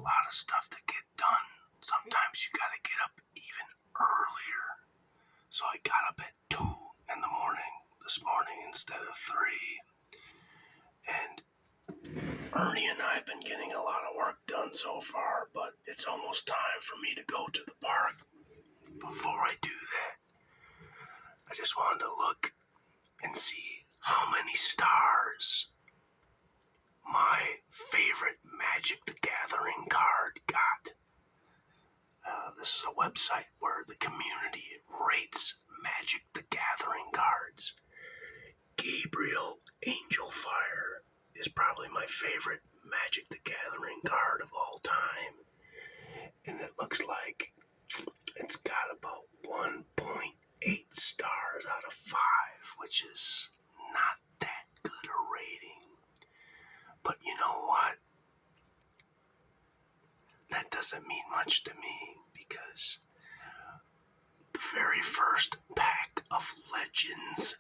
lot of stuff to get done. Sometimes you gotta get up even earlier. So I got up at 2 in the morning this morning instead of 3. And Ernie and I have been getting a lot of work done so far, but it's almost time for me to go to the park. Before I do that, I just wanted to look and see how many stars my favorite Magic the Gathering card got. This is a website where the community rates Magic the Gathering cards. Gabriel Angelfire is probably my favorite Magic the Gathering card of all time. And it looks like it's got about 1.8 stars out of 5, which is not that good a rating. But you know what? That doesn't mean much to me because the very first pack of Legends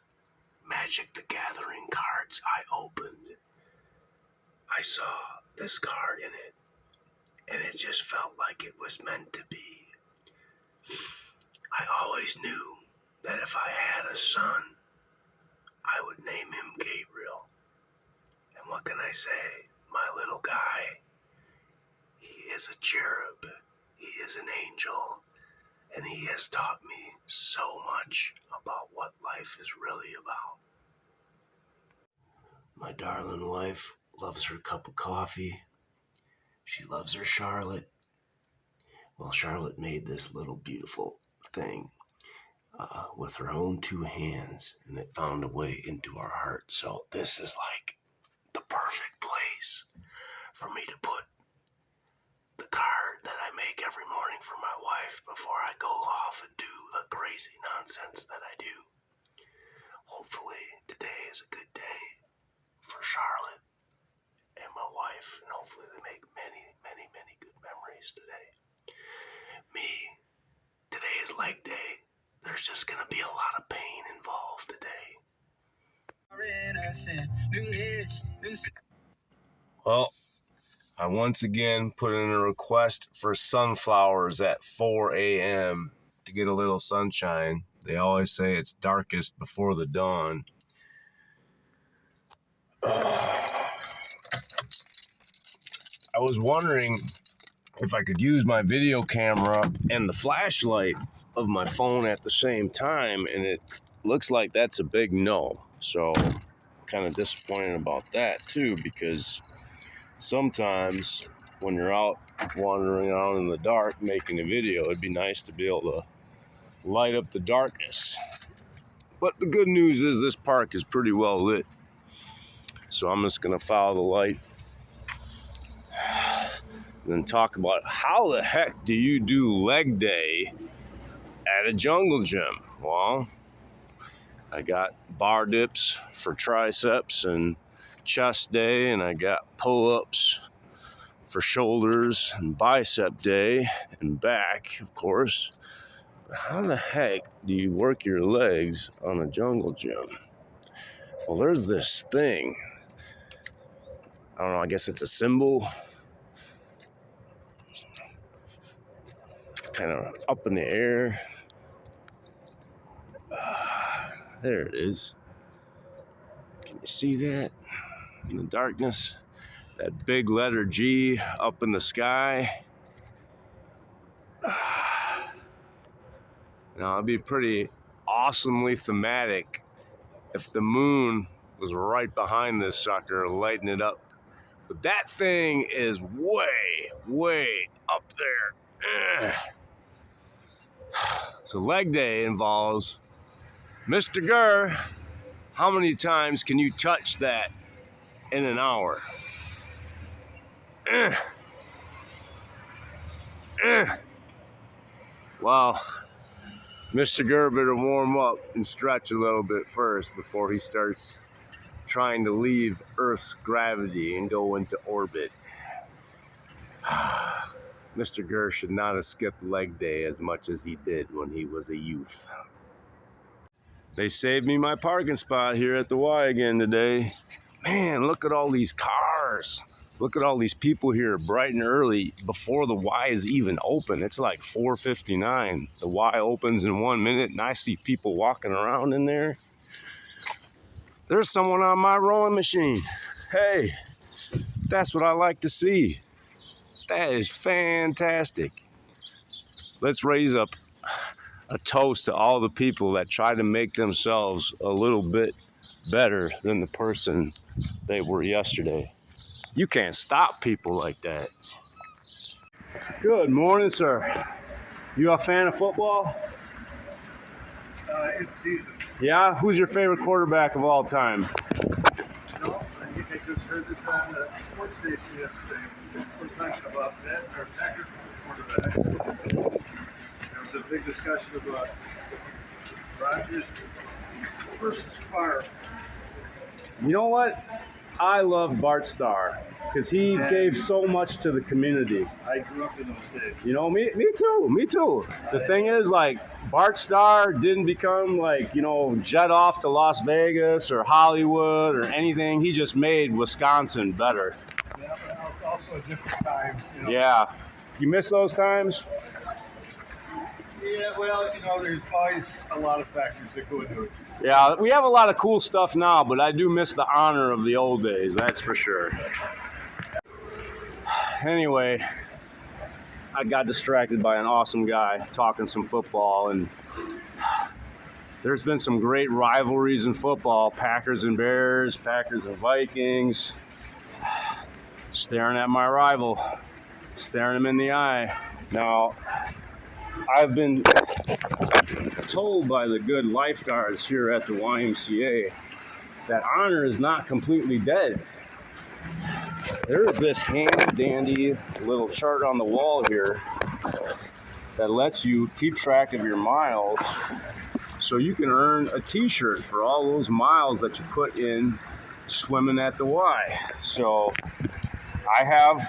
Magic the Gathering cards I opened, I saw this card in it, and it just felt like it was meant to be. I always knew that if I had a son, I would name him Gabriel. And what can I say? My little guy, he is a cherub, he is an angel, and he has taught me so much about what life is really about. My darling wife loves her cup of coffee. She loves her Charlotte. Well, Charlotte made this little beautiful thing with her own 2 hands, and it found a way into our heart. So this is like the perfect place for me to put the card that I make every morning for my wife before I go off and do the crazy nonsense that I do. Hopefully today is a good day for Charlotte and my wife, and hopefully they make many, many, many good memories today. Me, today is leg day. There's just gonna be a lot of pain involved today. Well, I once again put in a request for sunflowers at 4 a.m. to get a little sunshine. They always say it's darkest before the dawn. I was wondering if I could use my video camera and the flashlight of my phone at the same time, and it looks like that's a big no. So kind of disappointed about that too, because sometimes when you're out wandering around in the dark making a video, it'd be nice to be able to light up the darkness. But the good news is this park is pretty well lit, so I'm just gonna follow the light and then talk about how the heck do you do leg day at a jungle gym. Well, I got bar dips for triceps and chest day, and I got pull-ups for shoulders and bicep day and back, of course. But how the heck do you work your legs on a jungle gym? Well, there's this thing. I don't know, I guess it's a symbol. It's kind of up in the air. There it is. Can you see that in the darkness? That big letter G up in the sky. Now, it'd be pretty awesomely thematic if the moon was right behind this sucker, lighting it up. But that thing is way, way up there. So leg day involves Mrgrrr. How many times can you touch that in an hour? Well, Mrgrrr better warm up and stretch a little bit first before he starts trying to leave Earth's gravity and go into orbit. Mrgrrr should not have skipped leg day as much as he did when he was a youth. They saved me my parking spot here at the Y again today. Man, look at all these cars. Look at all these people here bright and early before the Y is even open. It's like 4:59. The Y opens in 1 minute, and I see people walking around in there. There's someone on my rowing machine. Hey, that's what I like to see. That is fantastic. Let's raise up a toast to all the people that try to make themselves a little bit better than the person they were yesterday. You can't stop people like that. Good morning, sir. You a fan of football? It's season. Yeah? Who's your favorite quarterback of all time? No, I think I just heard this on the sports station yesterday. We're talking about that, or Packers quarterbacks. There was a big discussion about Rodgers versus Favre. You know what? I love Bart Starr because he gave so much to the community. I grew up in those days. You know, me too. The thing is, like, Bart Starr didn't become, like, you know, jet off to Las Vegas or Hollywood or anything. He just made Wisconsin better. Yeah, but now it's also a different time. You know? Yeah. You miss those times? Yeah, well, you know, there's always a lot of factors that go into it. Yeah, we have a lot of cool stuff now, but I do miss the honor of the old days, that's for sure. Anyway, I got distracted by an awesome guy talking some football, and there's been some great rivalries in football. Packers and Bears, Packers and Vikings. Staring at my rival, staring him in the eye. Now, I've been told by the good lifeguards here at the YMCA that honor is not completely dead. There's this handy-dandy little chart on the wall here that lets you keep track of your miles so you can earn a t-shirt for all those miles that you put in swimming at the Y. So I have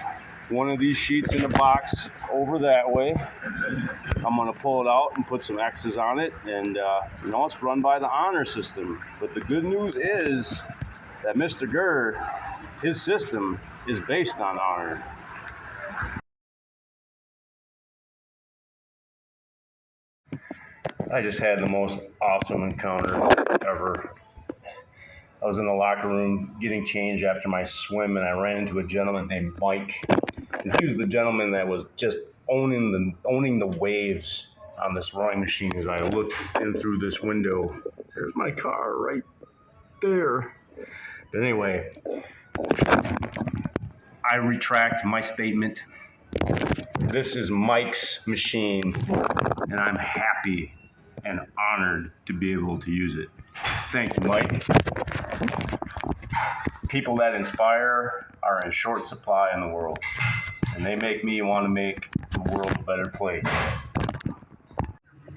one of these sheets in the box over that way. I'm going to pull it out and put some X's on it, and you know, it's run by the honor system. But the good news is that Mrgrrr, his system is based on honor. I just had the most awesome encounter ever. I was in the locker room getting changed after my swim, and I ran into a gentleman named Mike. And he was the gentleman that was just owning the waves on this rowing machine as I looked in through this window. There's my car right there. But anyway, I retract my statement. This is Mike's machine, and I'm happy and honored to be able to use it. Thank you, Mike. People that inspire are in short supply in the world, and they make me want to make the world a better place.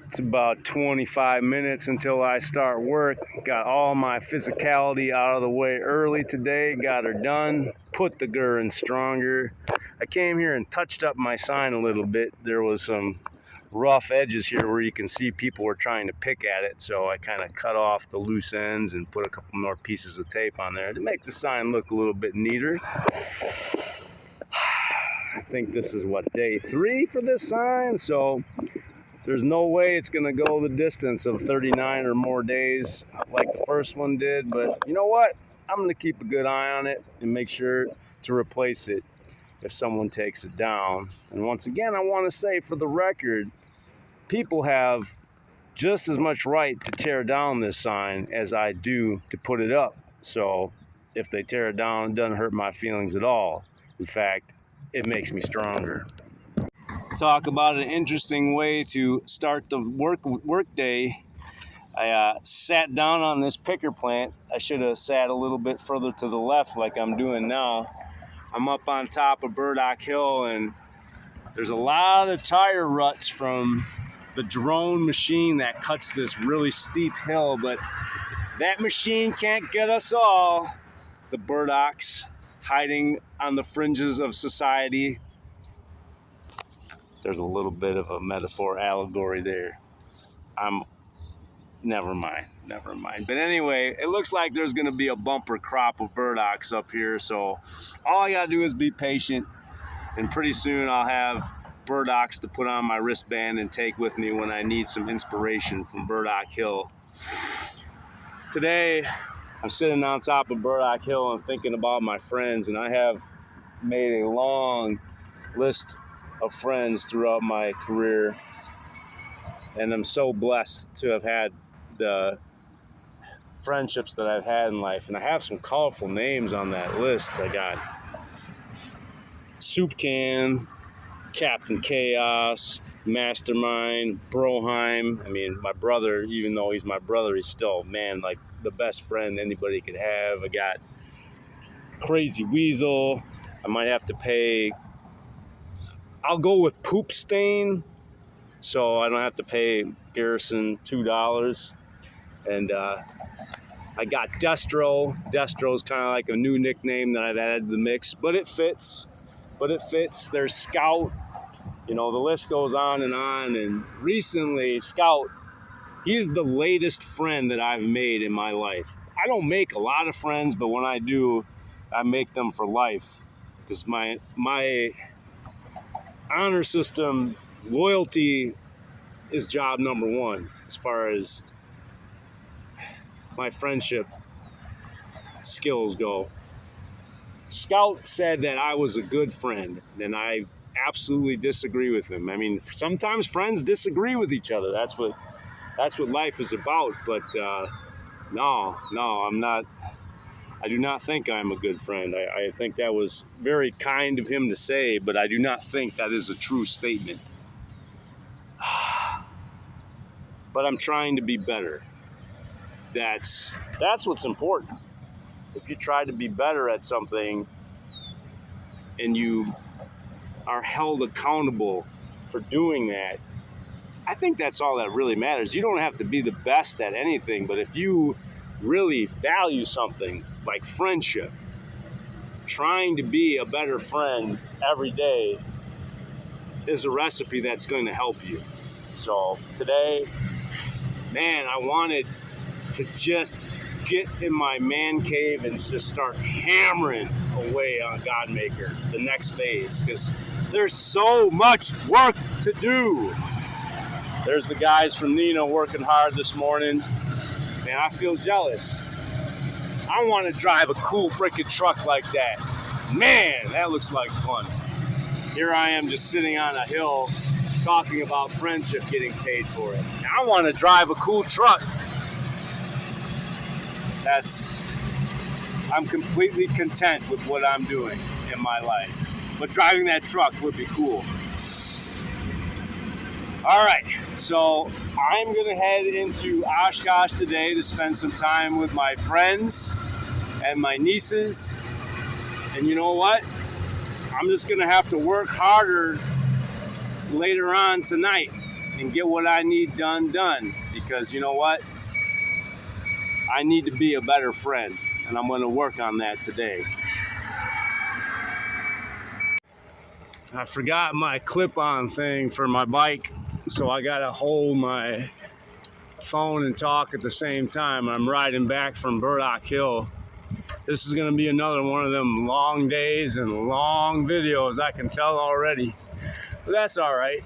It's about 25 minutes until I start work. Got all my physicality out of the way early today, got her done, put the Grrr in stronger. I came here and touched up my sign a little bit. There was some rough edges here where you can see people were trying to pick at it, so I kind of cut off the loose ends and put a couple more pieces of tape on there to make the sign look a little bit neater. I think this is what, day 3 for this sign, so there's no way it's gonna go the distance of 39 or more days like the first one did, but you know what? I'm gonna keep a good eye on it and make sure to replace it if someone takes it down. And once again, I want to say for the record, people have just as much right to tear down this sign as I do to put it up. So if they tear it down, it doesn't hurt my feelings at all. In fact, it makes me stronger. Talk about an interesting way to start the work day. I sat down on this picker plant. I should have sat a little bit further to the left like I'm doing now. I'm up on top of Burdock Hill, and there's a lot of tire ruts from the drone machine that cuts this really steep hill, but that machine can't get us all. The burdocks hiding on the fringes of society. There's a little bit of a metaphor allegory there. I'm never mind. But anyway, it looks like there's going to be a bumper crop of burdocks up here. So all I got to do is be patient. And pretty soon I'll have burdocks to put on my wristband and take with me when I need some inspiration from Burdock Hill. Today, I'm sitting on top of Burdock Hill and thinking about my friends, and I have made a long list of friends throughout my career, and I'm so blessed to have had the friendships that I've had in life, and I have some colorful names on that list. I got Soup Can, Captain Chaos, Mastermind, Broheim. I mean, my brother, even though he's my brother, he's still, man, like the best friend anybody could have. I got Crazy Weasel. I might have to pay, I'll go with Poop Stain, so I don't have to pay Garrison $2. And I got Destro. Destro's kind of like a new nickname that I've added to the mix, but it fits. There's Scout. You know, the list goes on. And recently, Scout, he's the latest friend that I've made in my life. I don't make a lot of friends, but when I do, I make them for life. Because my honor system, loyalty is job number one as far as my friendship skills go. Scout said that I was a good friend, and I absolutely disagree with him. I mean, sometimes friends disagree with each other. That's what life is about. But no, I'm not. I do not think I'm a good friend. I think that was very kind of him to say, but I do not think that is a true statement. But I'm trying to be better. That's what's important. If you try to be better at something and you are held accountable for doing that, I think that's all that really matters. You don't have to be the best at anything, but if you really value something like friendship, trying to be a better friend every day is a recipe that's going to help you. So today, man, I wanted to just get in my man cave and just start hammering away on Godmaker, the next phase, because there's so much work to do. There's the guys from Nina working hard this morning. Man, I feel jealous. I want to drive a cool freaking truck like that. Man, that looks like fun. Here I am just sitting on a hill talking about friendship getting paid for it. I want to drive a cool truck. I'm completely content with what I'm doing in my life. But driving that truck would be cool. All right, so I'm gonna head into Oshkosh today to spend some time with my friends and my nieces. And you know what? I'm just gonna have to work harder later on tonight and get what I need done, because you know what? I need to be a better friend, and I'm gonna work on that today. I forgot my clip-on thing for my bike, so I gotta hold my phone and talk at the same time. I'm riding back from Burdock Hill. This is gonna be another one of them long days and long videos, I can tell already. But that's all right,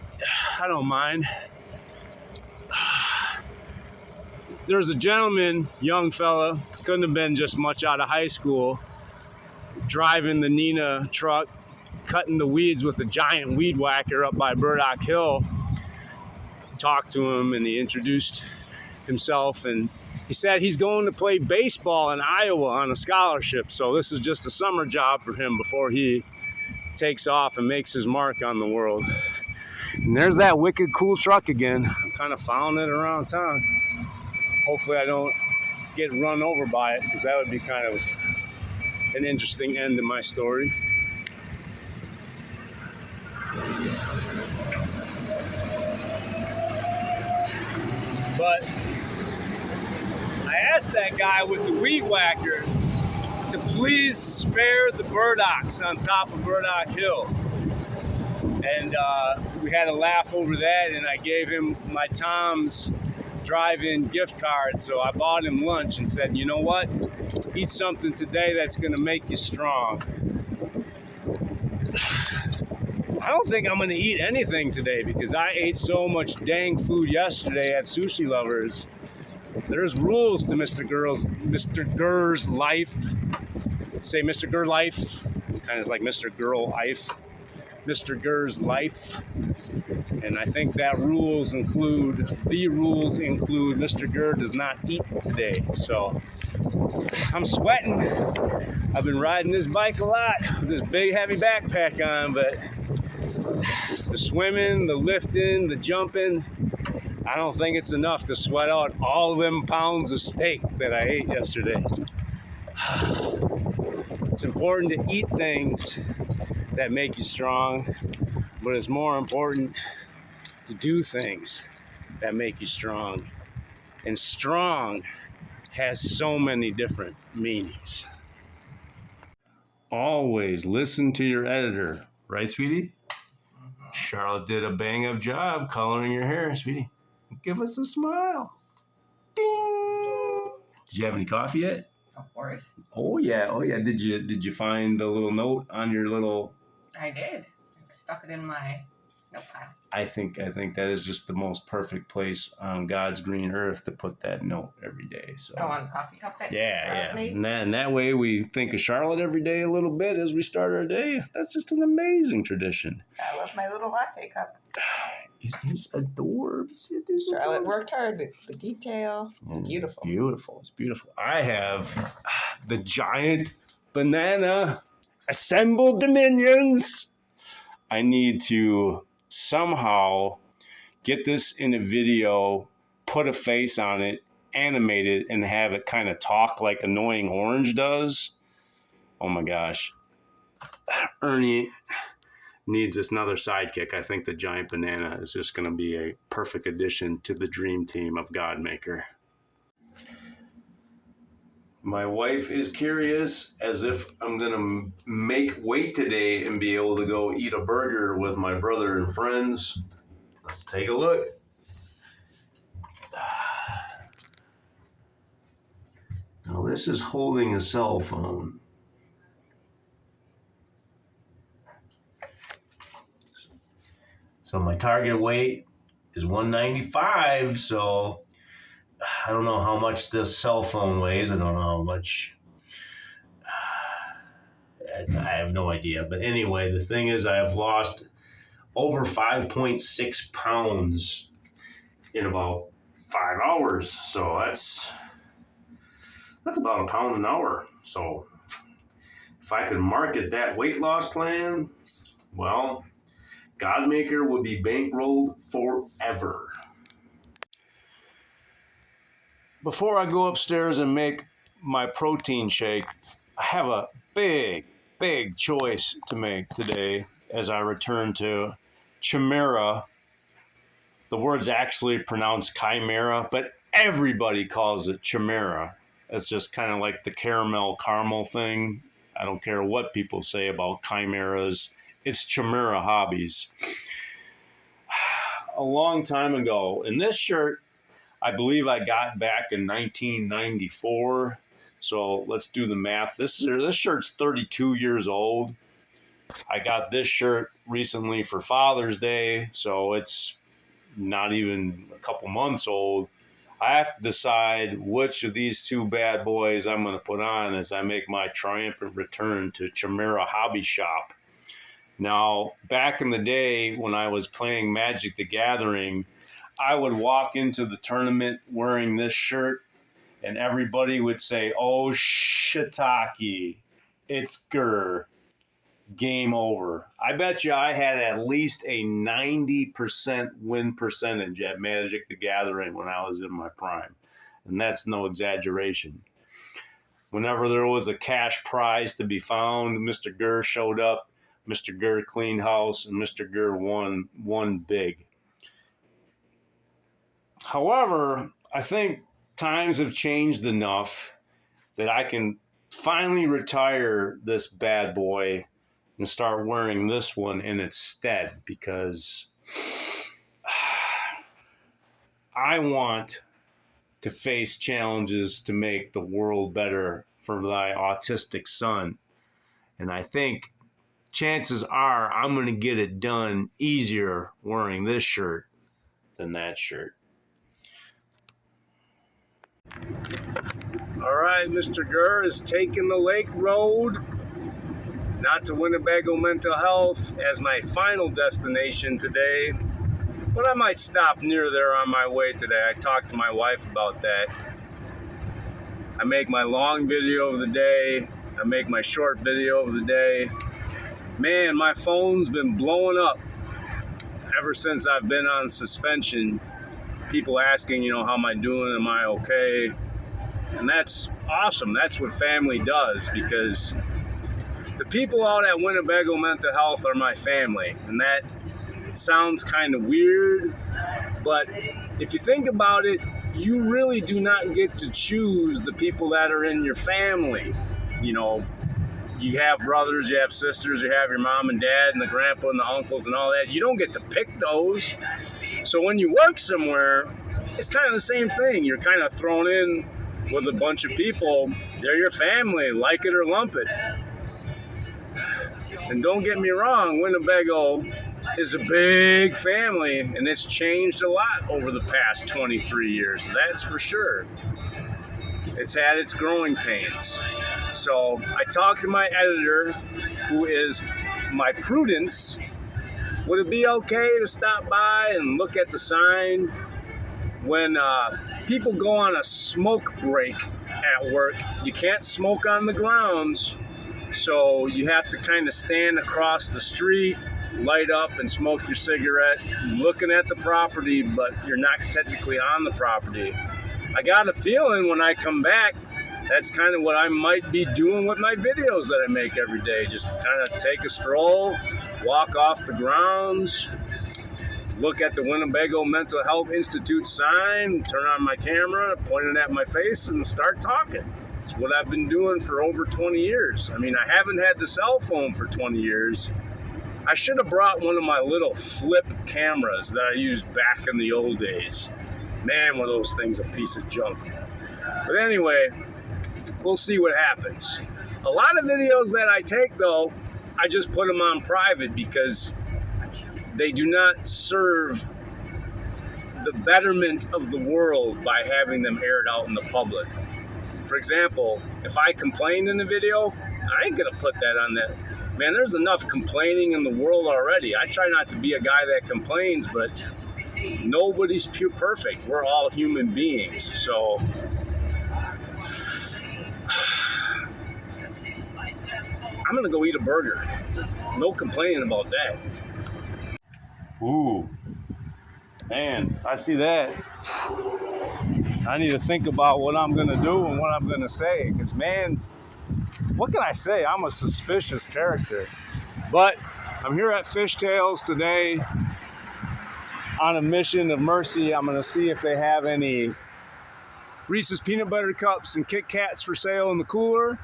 I don't mind. There's a gentleman, young fella, couldn't have been just much out of high school, driving the Nina truck, cutting the weeds with a giant weed whacker up by Burdock Hill. Talked to him and he introduced himself, and he said he's going to play baseball in Iowa on a scholarship, so this is just a summer job for him before he takes off and makes his mark on the world. And there's that wicked cool truck again. I'm kind of following it around town. Hopefully I don't get run over by it, because that would be kind of an interesting end to my story. But I asked that guy with the weed whacker to please spare the burdocks on top of Burdock Hill. And we had a laugh over that, and I gave him my Tom's drive-in gift card, so I bought him lunch and said, you know what? Eat something today that's going to make you strong. I don't think I'm going to eat anything today because I ate so much dang food yesterday at Sushi Lovers. There's rules to Mr. Mrgrrr's life. Say Mr. Grr life, kind of like Mr. Girl life. Mr. Grr's life. And I think the rules include Mr. Grr does not eat today. So I'm sweating. I've been riding this bike a lot with this big heavy backpack on, but the swimming, the lifting, the jumping, I don't think it's enough to sweat out all them pounds of steak that I ate yesterday. It's important to eat things that make you strong, but it's more important to do things that make you strong. And strong has so many different meanings. Always listen to your editor, right, sweetie? Charlotte did a bang-up job coloring your hair, sweetie. Give us a smile. Ding! Did you have any coffee yet? Of course. Oh yeah. Did you find the little note on your little? I did. I stuck it in my note pile. I think that is just the most perfect place on God's green earth to put that note every day. So. Oh, on the coffee cup that Yeah. Charlotte made? And that way we think of Charlotte every day a little bit as we start our day. That's just an amazing tradition. I love my little latte cup. It is adorbs. It is Charlotte adorbs. worked hard. It's the detail. It's beautiful. It's beautiful. I have the giant banana assembled dominions. I need to somehow get this in a video, put a face on it, animate it, and have it kind of talk like Annoying Orange does. Oh my gosh. Ernie needs another sidekick. I think the giant banana is just going to be a perfect addition to the dream team of Godmaker. My wife is curious as if I'm going to make weight today and be able to go eat a burger with my brother and friends. Let's take a look. Now this is holding a cell phone. So my target weight is 195, so I don't know how much this cell phone weighs. I don't know how much. I have no idea. But anyway, the thing is I have lost over 5.6 pounds in about 5 hours. So that's about a pound an hour. So if I could market that weight loss plan, well, Godmaker would be bankrolled forever. Before I go upstairs and make my protein shake, I have a big choice to make today as I return to Chimera. The word's actually pronounced chimera, but everybody calls it Chimera. It's just kind of like the caramel thing. I don't care what people say about chimeras. It's Chimera Hobbies. A long time ago, and this shirt, I believe I got back in 1994. So let's do the math. This shirt's 32 years old. I got this shirt recently for Father's Day, so it's not even a couple months old. I have to decide which of these two bad boys I'm going to put on as I make my triumphant return to Chimera Hobby Shop. Now, back in the day when I was playing Magic the Gathering, I would walk into the tournament wearing this shirt, and everybody would say, "Oh, shiitake, it's Grr. Game over." I bet you I had at least a 90% win percentage at Magic the Gathering when I was in my prime. And that's no exaggeration. Whenever there was a cash prize to be found, Mr. Grr showed up, Mr. Grr cleaned house, and Mr. Grr won big. However, I think times have changed enough that I can finally retire this bad boy and start wearing this one in its stead, because I want to face challenges to make the world better for thy autistic son. And I think chances are I'm going to get it done easier wearing this shirt than that shirt. All right, Mr. Mrgrrr is taking the Lake Road, not to Winnebago Mental Health, as my final destination today, but I might stop near there on my way today. I talked to my wife about that. I make my long video of the day, I make my short video of the day. Man, my phone's been blowing up ever since I've been on suspension. People asking, how am I doing? Am I okay? And that's awesome. That's what family does, because the people out at Winnebago Mental Health are my family. And that sounds kind of weird, but if you think about it, you really do not get to choose the people that are in your family. You have brothers, you have sisters, you have your mom and dad and the grandpa and the uncles and all that. You don't get to pick those. So when you work somewhere, it's kind of the same thing. You're kind of thrown in with a bunch of people. They're your family, like it or lump it. And don't get me wrong, Winnebago is a big family, and it's changed a lot over the past 23 years, that's for sure. It's had its growing pains. So I talked to my editor, who is my Prudence. Would it be okay to stop by and look at the sign? When people go on a smoke break at work, you can't smoke on the grounds, so you have to kind of stand across the street, light up and smoke your cigarette, looking at the property, but you're not technically on the property. I got a feeling when I come back, that's kind of what I might be doing with my videos that I make every day. Just kind of take a stroll, walk off the grounds, look at the Winnebago Mental Health Institute sign, turn on my camera, point it at my face, and start talking. It's what I've been doing for over 20 years. I mean, I haven't had the cell phone for 20 years. I should have brought one of my little flip cameras that I used back in the old days. Man, were those things a piece of junk. But anyway, we'll see what happens. A lot of videos that I take, though, I just put them on private because they do not serve the betterment of the world by having them aired out in the public. For example, if I complain in the video, I ain't gonna put that on that. Man, there's enough complaining in the world already. I try not to be a guy that complains, but nobody's perfect. We're all human beings, so I'm gonna go eat a burger. No complaining about that. Ooh, man, I see that. I need to think about what I'm gonna do and what I'm gonna say, because man, what can I say? I'm a suspicious character. But I'm here at Fishtails today on a mission of mercy. I'm gonna see if they have any Reese's peanut butter cups and Kit Kats for sale in the cooler.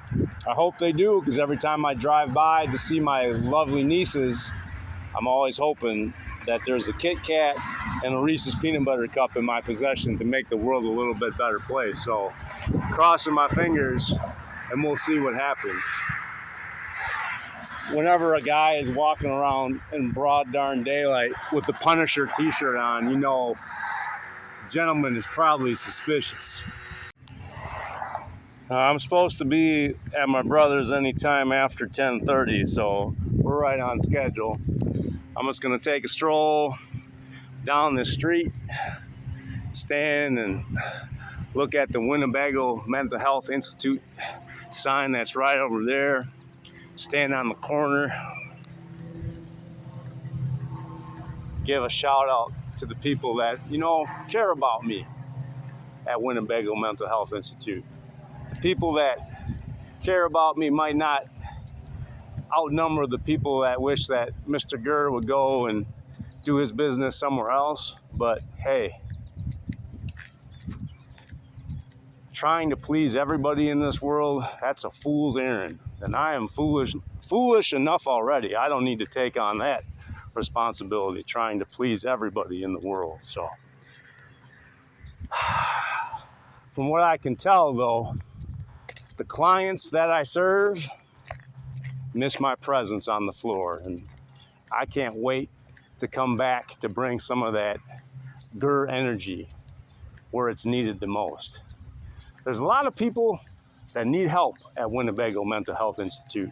I hope they do, because every time I drive by to see my lovely nieces, I'm always hoping that there's a Kit Kat and a Reese's peanut butter cup in my possession to make the world a little bit better place. So, crossing my fingers, and we'll see what happens. Whenever a guy is walking around in broad darn daylight with the Punisher t-shirt on, you know, gentleman is probably suspicious. I'm supposed to be at my brother's anytime after 10:30, so we're right on schedule. I'm just gonna take a stroll down the street, stand and look at the Winnebago Mental Health Institute sign that's right over there, stand on the corner, give a shout out to the people that, care about me at Winnebago Mental Health Institute. The people that care about me might not outnumber the people that wish that Mr. Mrgrrr would go and do his business somewhere else, but hey, trying to please everybody in this world, that's a fool's errand, and I am foolish enough already. I don't need to take on that responsibility, trying to please everybody in the world. So From what I can tell, though, the clients that I serve miss my presence on the floor, and I can't wait to come back to bring some of that grrr energy where it's needed the most. There's a lot of people that need help at Winnebago Mental Health Institute.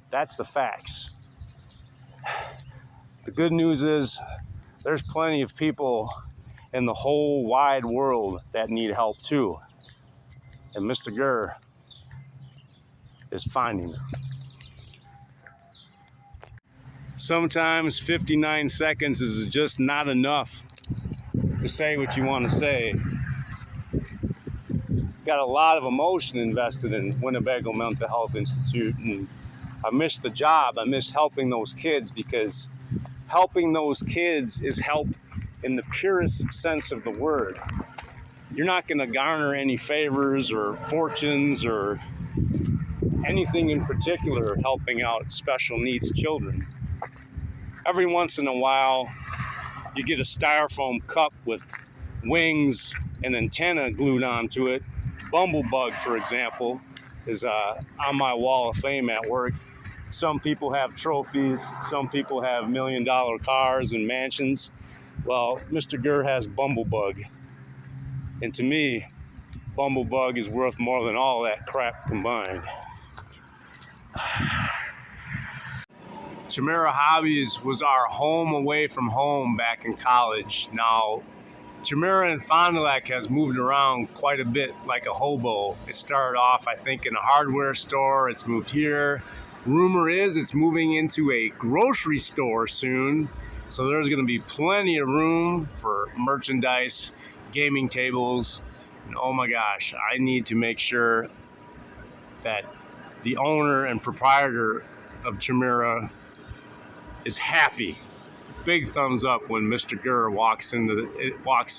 That's the facts. The good news is there's plenty of people in the whole wide world that need help too. And Mr. Grrr is finding them. Sometimes 59 seconds is just not enough to say what you want to say. Got a lot of emotion invested in Winnebago Mental Health Institute, and I miss the job. I miss helping those kids, because helping those kids is help in the purest sense of the word. You're not going to garner any favors or fortunes or anything in particular helping out special needs children. Every once in a while, you get a styrofoam cup with wings and antenna glued onto it. Bumblebug, for example, is on my wall of fame at work. Some people have trophies. Some people have $1 million cars and mansions. Well, Mr. Grrr has Bumblebug. And to me, Bumblebug is worth more than all that crap combined. Chimera Hobbies was our home away from home back in college. Now, Chimera in Fond du Lac has moved around quite a bit like a hobo. It started off, I think, in a hardware store. It's moved here. Rumor is it's moving into a grocery store soon. So there's going to be plenty of room for merchandise, gaming tables. And oh my gosh, I need to make sure that the owner and proprietor of Chimera is happy. Big thumbs up when Mr. Grrr walks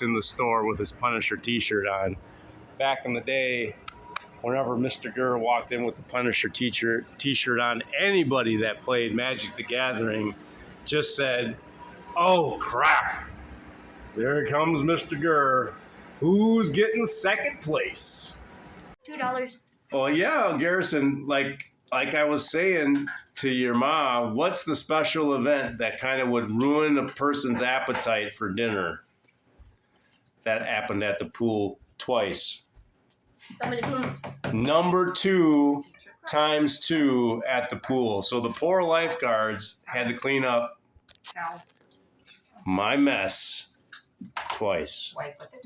in the store with his Punisher t-shirt on. Back in the day, whenever Mr. Grrr walked in with the Punisher t-shirt on, anybody that played Magic the Gathering just said, "Oh crap, there comes Mr. Grrr. Who's getting second place?" $2. Well, yeah, Garrison, like I was saying to your mom, what's the special event that kind of would ruin a person's appetite for dinner? That happened at the pool twice. Number 2 times 2 at the pool. So the poor lifeguards had to clean up my mess twice.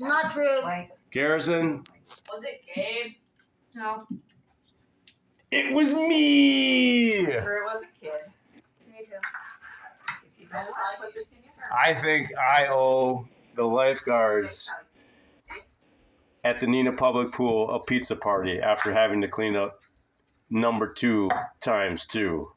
Not true. Garrison? Was it Gabe? No. It was me! Sure, it was a kid. Me too. If you don't like, put this in your hair. I think I owe the lifeguards at the Neenah Public Pool a pizza party after having to clean up number 2 times 2.